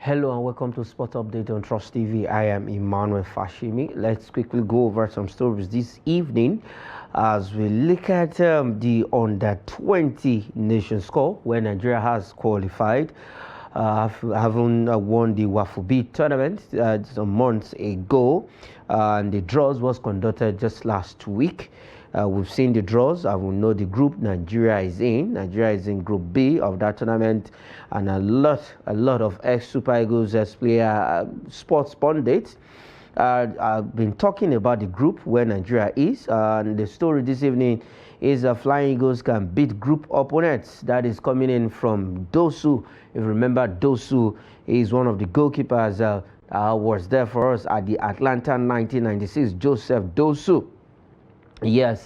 Hello and welcome to Sport Update on Trust TV. I am Emmanuel Fashimi. Let's quickly go over some stories this evening as we look at the Under-20 Nations Cup, where Nigeria has qualified, having won the Wafubi tournament some months ago. And the draws was conducted just last week. We've seen the draws. I will know the group Nigeria is in. Nigeria is in Group B of that tournament, and a lot of ex-Super Eagles player sports pundits I've been talking about the group where Nigeria is. And the story this evening is Flying Eagles can beat group opponents. That is coming in from Dosu. If you remember, Dosu is one of the goalkeepers was there for us at the Atlanta 1996. Joesph Dosu. Yes,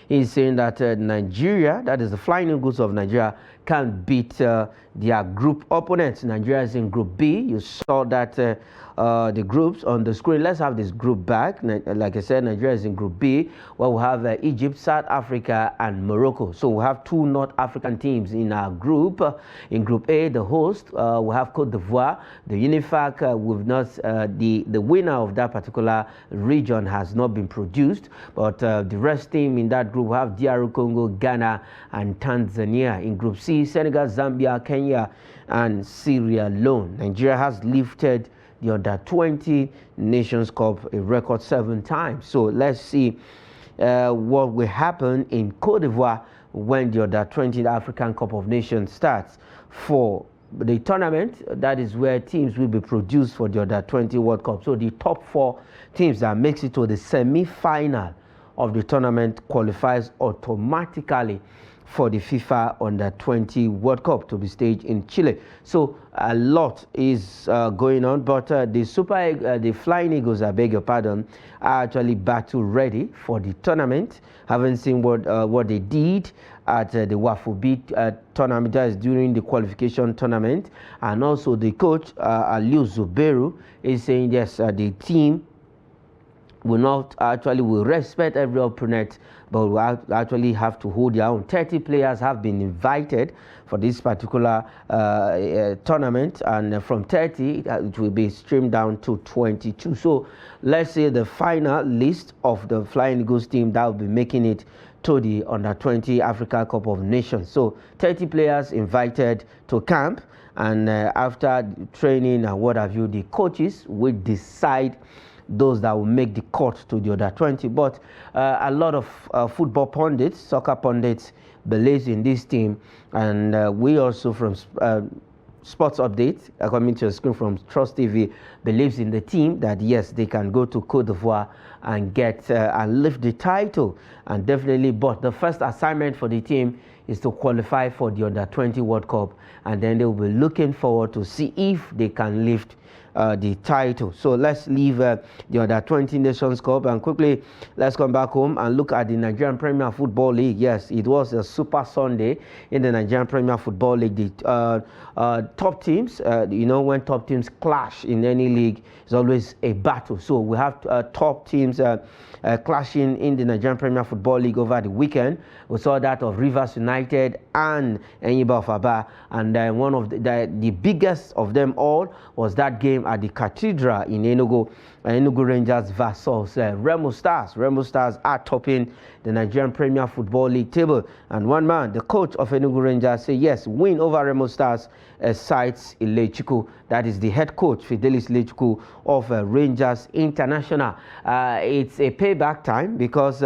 he's saying that Nigeria, that is the Flying Eagles of Nigeria, can beat their group opponents. Nigeria is in Group B. You saw that the groups on the screen. Let's have this group back. Like I said, Nigeria is in Group B, where we have Egypt, South Africa, and Morocco. So we have two North African teams in our group. In Group A, the host, we have Cote d'Ivoire. The UNIFAC, we've not the winner of that particular region has not been produced, but the rest team in that group, we have DR Congo, Ghana, and Tanzania. In Group C, Senegal, Zambia, Kenya, and Sierra Leone. Nigeria has lifted the Under-20 Nations Cup a record 7 times. So let's see what will happen in Cote d'Ivoire when the Under-20 African Cup of Nations starts. For the tournament, that is where teams will be produced for the Under-20 World Cup. So the top 4 teams that makes it to the semi-final of the tournament qualifies automatically for the FIFA Under-20 World Cup to be staged in Chile. So a lot is going on, but the Flying Eagles, I beg your pardon, are actually battle ready for the tournament. Haven't seen what they did at the Wafubi tournament, that is during the qualification tournament. And also the coach, Aliou Zoubeirou, is saying yes, the team will respect every opponent, but we actually have to hold their own. 30 players have been invited for this particular tournament, and from 30 it will be streamed down to 22. So let's say the final list of the Flying Eagles team that will be making it to the Under-20 Africa Cup of Nations. So 30 players invited to camp, and after training and what have you, the coaches will decide those that will make the cut to the Under-20. But a lot of football pundits, soccer pundits, believes in this team, and we also from Sports Update, coming to a screen from Trust TV, believes in the team that yes, they can go to Cote d'Ivoire and get and lift the title, and definitely. But the first assignment for the team is to qualify for the Under-20 World Cup, and then they will be looking forward to see if they can lift the title. So let's leave the Under-20 Nations Cup and quickly let's come back home and look at the Nigerian Premier Football League. Yes, it was a Super Sunday in the Nigerian Premier Football League. The top teams, when top teams clash in any league, it's always a battle. So we have top teams clashing in the Nigerian Premier Football League over the weekend. We saw that of Rivers United and Enyimba of Aba, and one of the biggest of them all was that game at the Cathedral in Enugu. Enugu Rangers versus Remo Stars. Remo Stars are topping the Nigerian Premier Football League table, and one man, the coach of Enugu Rangers, say yes, win over Remo Stars cites Ilechukwu. That is the head coach, Fidelis Ilechukwu of Rangers International. It's a payback time because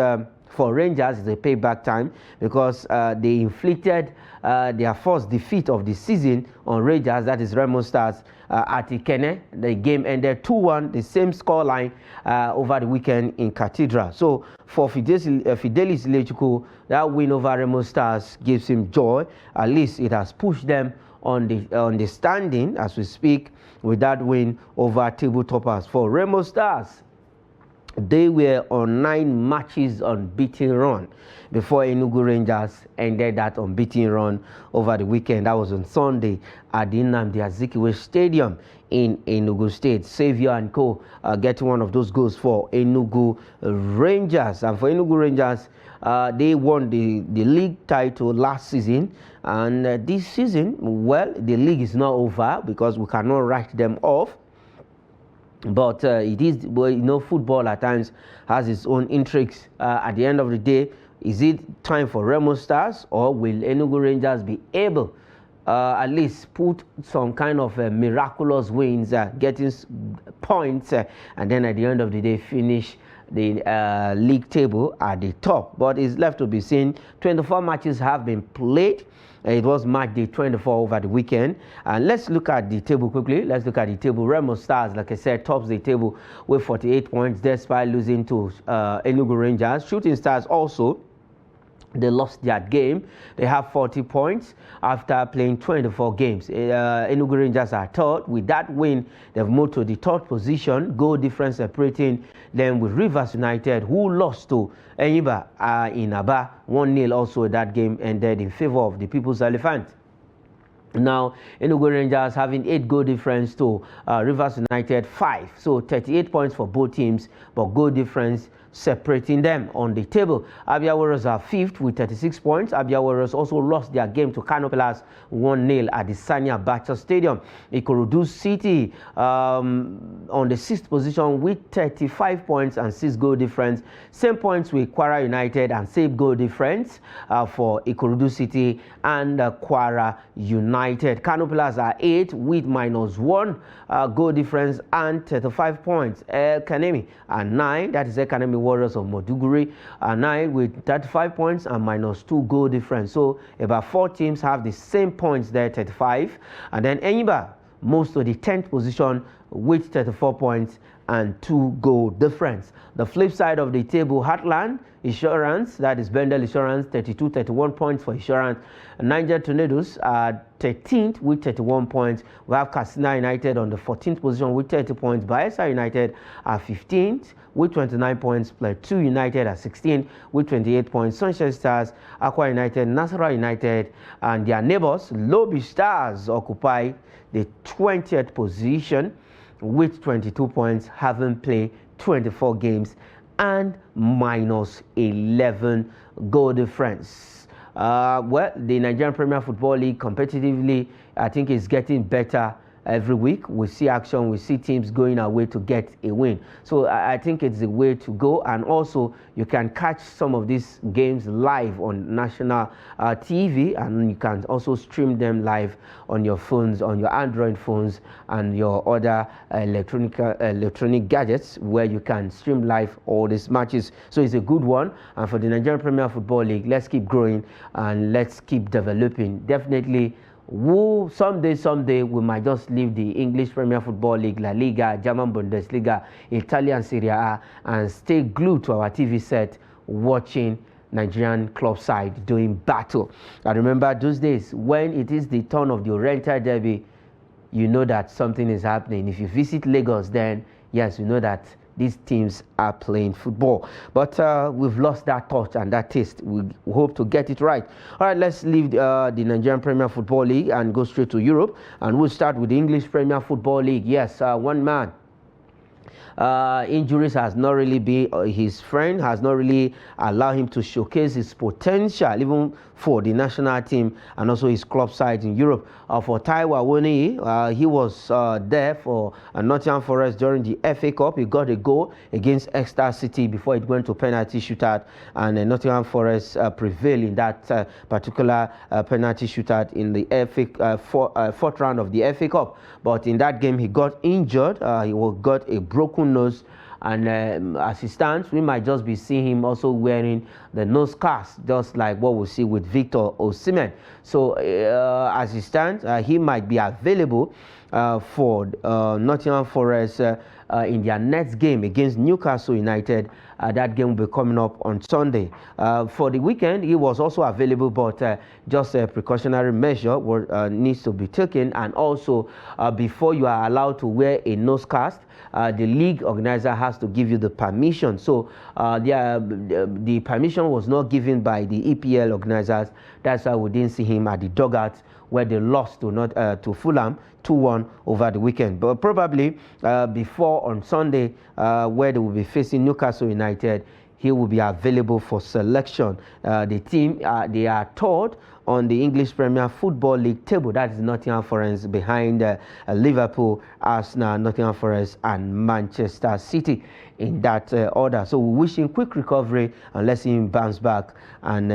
for Rangers, it's a payback time because they inflicted their first defeat of the season on Rangers, that is Remo Stars, at Ikene. The game ended 2-1, the same scoreline over the weekend in Cathedral. So for Fidelis Ilechukwu, that win over Remo Stars gives him joy. At least it has pushed them on the standing as we speak with that win over table toppers. For Remo Stars, They were on 9 matches unbeaten run before Enugu Rangers ended that unbeaten run over the weekend. That was on Sunday at the Nnamdi Azikiwe Stadium in Enugu State. Saviour and Co. Getting one of those goals for Enugu Rangers. And for Enugu Rangers, they won the league title last season. And this season, well, the league is not over because we cannot write them off. But it is, well, you know, football at times has its own intrigues. At the end of the day, is it time for Remo Stars, or will Enugu Rangers be able at least put some kind of miraculous wins, getting points, and then at the end of the day finish the league table at the top? But it's left to be seen. 24 matches have been played. It was match day 24 over the weekend. And let's look at the table quickly. Let's look at the table. Remo Stars, like I said, tops the table with 48 points despite losing to Enugu Rangers. Shooting Stars also, they lost their game. They have 40 points after playing 24 games. Enugu Rangers are third. With that win, they've moved to the third position. Goal difference separating them with Rivers United, who lost to Enyimba in Aba. 1-0 also. That game ended in favor of the People's Elephant. Now, Enugu Rangers having 8 goal difference to Rivers United 5. So 38 points for both teams, but goal difference separating them on the table. Abia Warriors are 5th with 36 points. Abia Warriors also lost their game to Kano Pillars 1-0 at the Sani Abacha Stadium. Ikorodu City on the 6th position with 35 points and 6 goal difference. Same points with Kwara United and same goal difference for Ikorodu City and Kwara United. Kano Pillars are 8th with -1 goal difference and 35 points. Kanemi are 9. That is Kanemi Warriors of Moduguri are 9 with 35 points and -2 goal difference. So about 4 teams have the same points there, 35. And then Enyimba moves to the 10th position with 34 points and 2 goal difference. The flip side of the table, Heartland Insurance, that is Bendel Insurance, 31 points for Insurance. Niger Tornadoes are 13th with 31 points. We have Katsina United on the 14th position with 30 points. Bayelsa United are 15th with 29 points. Plateau United are 16th with 28 points. Sunshine Stars, Aqua United, Nasarawa United, and their neighbors, Lobby Stars, occupy the 20th position with 22 points, having played 24 games and -11 goal difference. Well, the Nigerian Premier Football League competitively, I think, is getting better every week. We see action, we see teams going away to get a win. So I think it's the way to go. And also, you can catch some of these games live on national TV, and you can also stream them live on your phones, on your Android phones, and your other electronic gadgets, where you can stream live all these matches. So it's a good one. And for the Nigerian Premier Football League, let's keep growing and let's keep developing. Definitely, someday we might just leave the English Premier Football League, La Liga, German Bundesliga, Italian Serie A, and stay glued to our TV set watching Nigerian club side doing battle. I remember those days when it is the turn of the Oriental Derby, you know that something is happening. If you visit Lagos, then yes, you know that these teams are playing football. But we've lost that touch and that taste. We hope to get it right. All right, let's leave the Nigerian Premier Football League and go straight to Europe. And we'll start with the English Premier Football League. Yes, one man. Injuries has not really been his friend, has not really allowed him to showcase his potential, even for the national team and also his club side in Europe. For Taiwo Awoniyi, he was there for Nottingham Forest during the FA Cup. He got a goal against Exeter City before it went to penalty shootout, and Nottingham Forest prevailed in that particular penalty shootout in the fourth round of the FA Cup. But in that game, he got injured. He got a broken nose, and as he stands, we might just be seeing him also wearing the nose cast, just like what we see with Victor Osimhen. So as he stands, he might be available for Nottingham Forest in their next game against Newcastle United. That game will be coming up on Sunday. For the weekend, he was also available, but just a precautionary measure needs to be taken. And also, before you are allowed to wear a nose cast, the league organizer has to give you the permission. So the permission was not given by the EPL organizers. That's why we didn't see him at the dugout, where they lost to Fulham 2-1 over the weekend. But probably before on Sunday, where they will be facing Newcastle United, he will be available for selection. The team, they are third on the English Premier Football League table. That is Nottingham Forest, behind Liverpool, Arsenal, Nottingham Forest, and Manchester City in that order. So we wish him quick recovery and let him bounce back and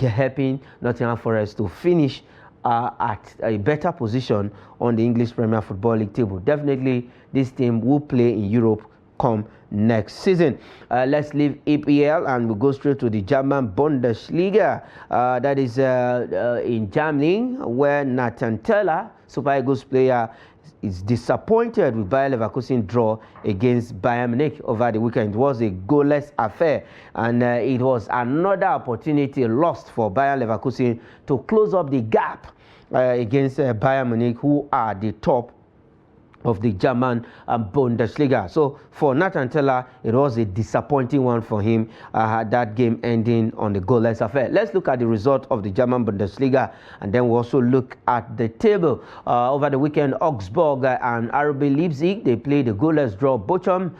helping Nottingham Forest to finish at a better position on the English Premier Football League table. Definitely, this team will play in Europe come next season. Let's leave EPL and we'll go straight to the German Bundesliga. That is in Germany, where Nathan Teller, Super Eagles player, is disappointed with Bayer Leverkusen draw against Bayern Munich over the weekend. It was a goalless affair, and it was another opportunity lost for Bayer Leverkusen to close up the gap against Bayern Munich, who are the top of the German Bundesliga. So for Nathan Teller, it was a disappointing one for him, that game ending on the goalless affair. Let's look at the result of the German Bundesliga, and then we'll also look at the table. Over the weekend, Augsburg and RB Leipzig, they played a goalless draw. Bochum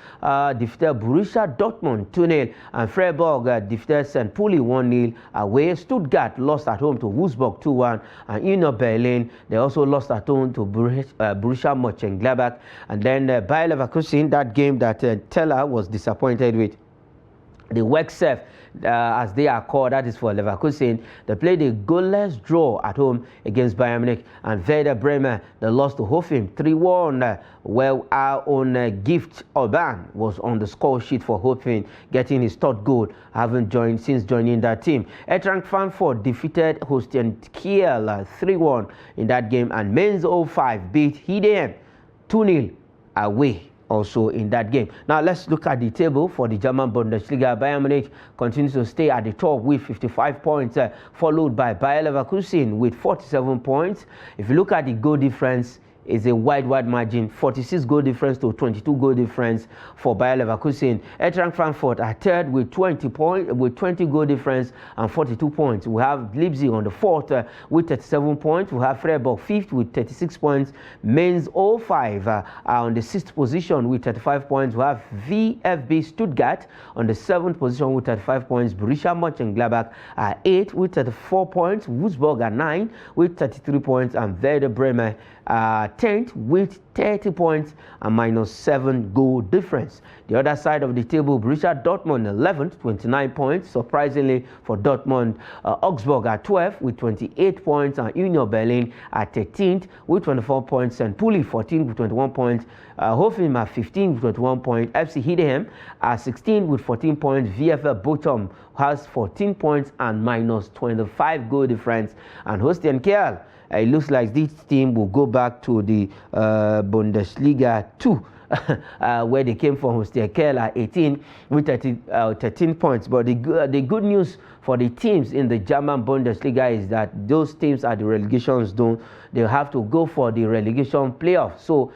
defeated Borussia Dortmund 2-0, and Freiburg defeated St. Pauli 1-0 away. Stuttgart lost at home to Wolfsburg 2-1, and Union Berlin, they also lost at home to Borussia Mönchengladbach. And then Bayer Leverkusen, that game that Teller was disappointed with, the Wexef, as they are called, that is for Leverkusen, they played a goalless draw at home against Bayern Munich. And Werder Bremen, they lost to Hoffenheim 3-1, where our own Gift Orban was on the score sheet for Hoffenheim, getting his third goal, having joined since joining that team. Eintracht Frankfurt defeated Holstein Kiel 3-1 in that game, and Mainz 05 beat Heidenheim 2-0 away also in that game. Now let's look at the table for the German Bundesliga. Bayern Munich continues to stay at the top with 55 points, followed by Bayer Leverkusen with 47 points. If you look at the goal difference, is a wide margin, 46 goal difference to 22 goal difference for Bayer Leverkusen. Eintracht Frankfurt are third with 20 goal difference and 42 points. We have Leipzig on the fourth with 37 points. We have Freiburg fifth with 36 points. Mainz 05 are on the sixth position with 35 points. We have VfB Stuttgart on the seventh position with 35 points. Borussia Mönchengladbach are 8th with 34 points. Wolfsburg are 9 with 33 points, and Werder Bremen 10th with 30 points and -7 goal difference. The other side of the table, Borussia Dortmund 11th, 29 points. Surprisingly for Dortmund, Augsburg at 12th with 28 points, and Union Berlin at 13th with 24 points. St. Pauli 14th with 21 points. Hoffenheim at 15th with 21 points. FC Heidenheim at 16 with 14 points. VfL Bochum has 14 points and -25 goal difference. And Holstein Kiel, it looks like this team will go back to the Bundesliga 2, where they came from. Holstein Kiel at 18 with 13 points. But the good news for the teams in the German Bundesliga is that those teams at the relegation zone, they have to go for the relegation playoff. So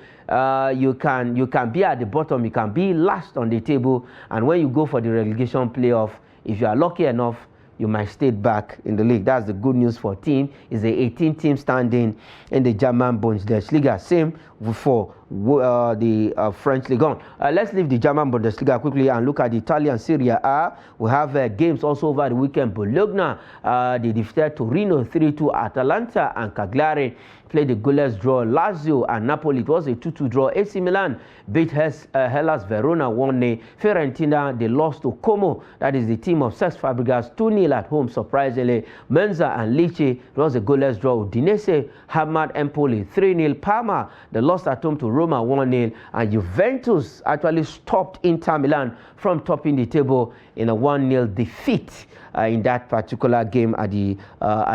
you can be at the bottom, you can be last on the table, and when you go for the relegation playoff, if you are lucky enough, you might stay back in the league. That's the good news for team. It's the 18th team standing in the German Bundesliga. Same for the French Ligue 1. Let's leave the German Bundesliga quickly and look at the Italian Serie A. We have games also over the weekend. Bologna, they defeated Torino 3-2. Atalanta and Cagliari played the goalless draw. Lazio and Napoli, it was a 2-2 draw. AC Milan beat Hellas Verona 1-0. Fiorentina, they lost to Como. That is the team of Cesc Fabregas 2-0 at home, surprisingly. Monza and Lecce, it was a goalless draw. Udinese hammered Empoli 3-0. Parma, they lost at home to Roma 1-0. And Juventus actually stopped Inter Milan from topping the table in a 1-0 defeat in that particular game at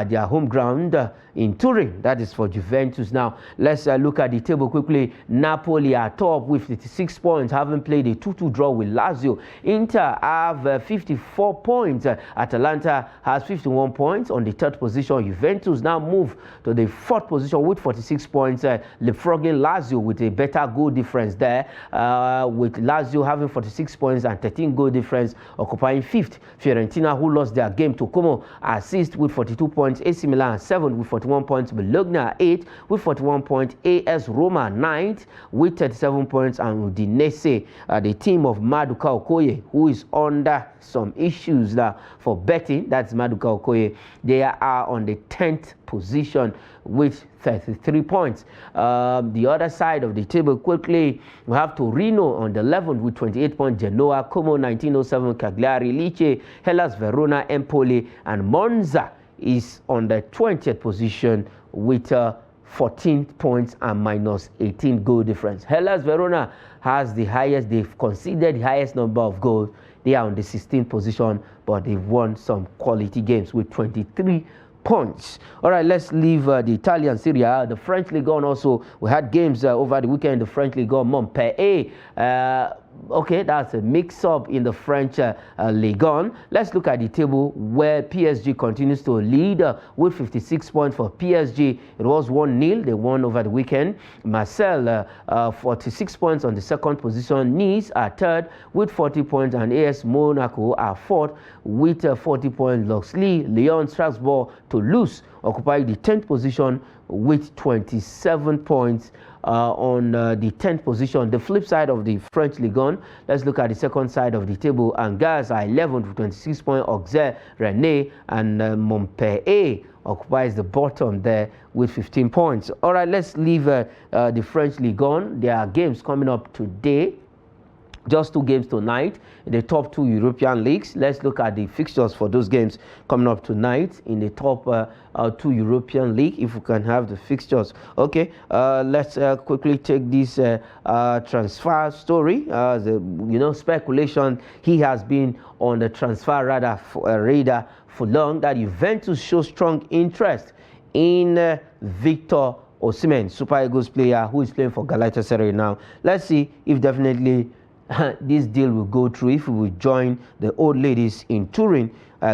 their home ground in Turin. That is for Juventus. Now, let's look at the table quickly. Napoli are top with 56 points, having played a 2-2 draw with Lazio. Inter have 54 points. Atalanta has 51 points on the third position. Juventus now move to the fourth position with 46 points, leapfrogging Lazio with a better goal difference there, with Lazio having 46 points and 13 goal difference, occupying fifth. Fiorentina, who lost their game to Como, are sixth with 42 points. AC Milan 7th with 41 points. Bologna 8th with 41 points. AS Roma 9th with 37 points. And Udinese, the team of Maduka Okoye, who is under some issues for betting, that's Maduka Okoye, they are on the 10th position with 33 points. The other side of the table, quickly, we have Torino on the 11th with 28 points. Genoa, Como 1907, Cagliari, Lecce, Hellas Verona, Empoli, and Monza is on the 20th position with 14 points and minus 18 goal difference. Hellas Verona has the highest, they've conceded the highest number of goals. They are on the 16th position, but they've won some quality games with 23 points. All right, let's leave the Italian Serie A. The French Ligue 1 also, we had games over the weekend. The French Ligue 1, Montpellier, okay, that's a mix-up in the French Ligue 1. Let's look at the table where PSG continues to lead with 56 points for PSG. It was 1-0. They won over the weekend. Marseille, 46 points on the second position. Nice are third with 40 points, and AS Monaco are fourth with 40 points. Luxley, Lyon, Strasbourg, Toulouse occupy the 10th position with 27 points. On the 10th position. The flip side of the French Ligue 1, let's look at the second side of the table. Angers are 11th with 26 points. Auxerre, Rennes, and Montpellier occupies the bottom there with 15 points. All right, let's leave the French Ligue 1. There are games coming up today. Just 2 games tonight in the top 2 European leagues. Let's look at the fixtures for those games coming up tonight in the top 2 European league, if we can have the fixtures. Okay, let's quickly take this transfer story. Speculation, he has been on the transfer radar for long, that Juventus shows strong interest in Victor Osimhen, Super Eagles player who is playing for Galatasaray now. Let's see if definitely this deal will go through, if we will join the old ladies in Turin,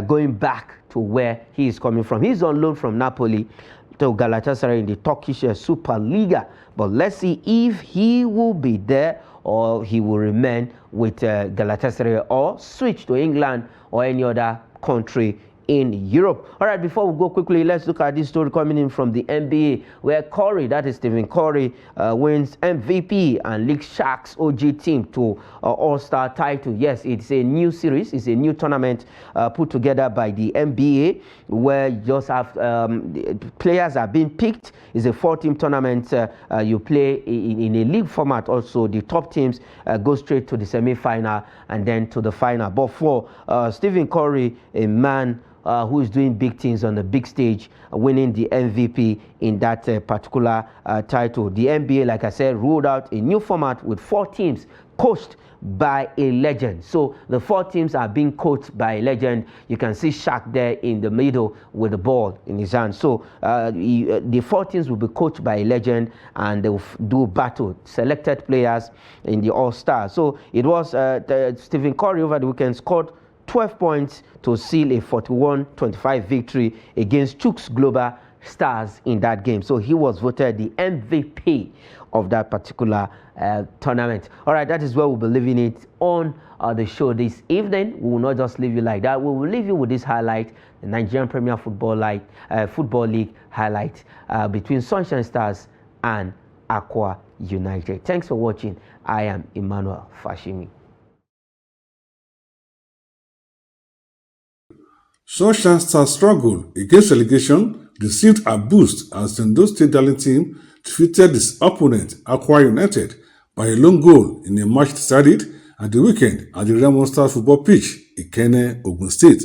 going back to where he is coming from. He's on loan from Napoli to Galatasaray in the Turkish Super Liga. But let's see if he will be there or he will remain with Galatasaray or switch to England or any other country in Europe. All right, before we go quickly, let's look at this story coming in from the NBA, where Curry, that is Stephen Curry, wins MVP and leads Shaq's OG team to All-Star title. Yes, it's a new series, it's a new tournament put together by the NBA, where you just have players are being picked. It's a 4-team tournament. You play in a league format also. The top teams go straight to the semi-final and then to the final. But for Stephen Curry, a man who is doing big things on the big stage, winning the MVP in that particular title. The NBA, like I said, rolled out a new format with 4 teams coached by a legend. So the 4 teams are being coached by a legend. You can see Shaq there in the middle with the ball in his hand. So the 4 teams will be coached by a legend, and they will do battle, selected players in the All-Star. So it was Stephen Curry over the weekend scored 12 points to seal a 41-25 victory against Chuks Global Stars in that game. So he was voted the MVP of that particular tournament. All right, that is where we'll be leaving it on the show this evening. We will not just leave you like that. We will leave you with this highlight, the Nigerian Premier Football League highlight between Sunshine Stars and Aqua United. Thanks for watching. I am Emmanuel Fashimi. Sunshine Stars struggle against relegation received a boost as the Ondo State Darling team defeated its opponent, Aqua United, by a lone goal in a match decided at the weekend at the Raymond Stars football pitch, Ikenne, Ogun State.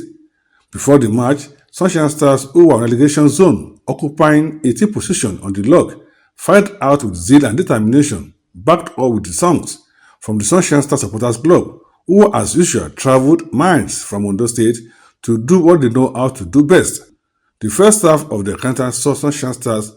Before the match, Sunshine Stars, who were in relegation zone, occupying 18th position on the log, fight out with zeal and determination, backed up with the songs from the Sunshine Stars supporters club, who as usual travelled miles from Ondo State to do what they know how to do best. The first half of the encounter saw Sunshine Stars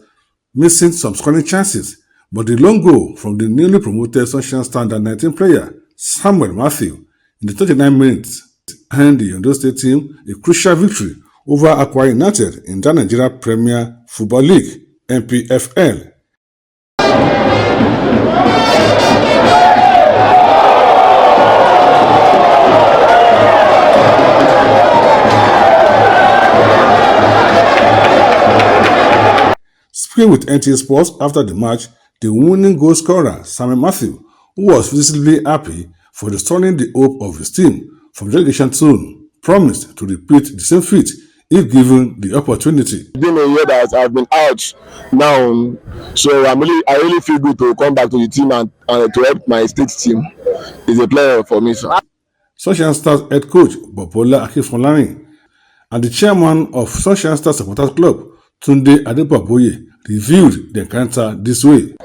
missing some scoring chances, but the long goal from the newly promoted Sunshine Star under-19 player Samuel Matthew in the 39 minutes earned the Ondo State team a crucial victory over Akwa United in the Nigeria Premier Football League (NPFL). Speaking with NTA Sports after the match, the winning goal scorer, Samuel Matthew, who was visibly happy for restoring the hope of his team from relegation zone, promised to repeat the same feat if given the opportunity. It's been a year that I've been out now, so I really feel good to come back to the team and to help my state team. It's a pleasure for me, sir. Sunshine Stars head coach Bobola Akinfolani and the chairman of Sunshine Stars Supporters Club, Tunde Adebaboye, reviewed the encounter this way.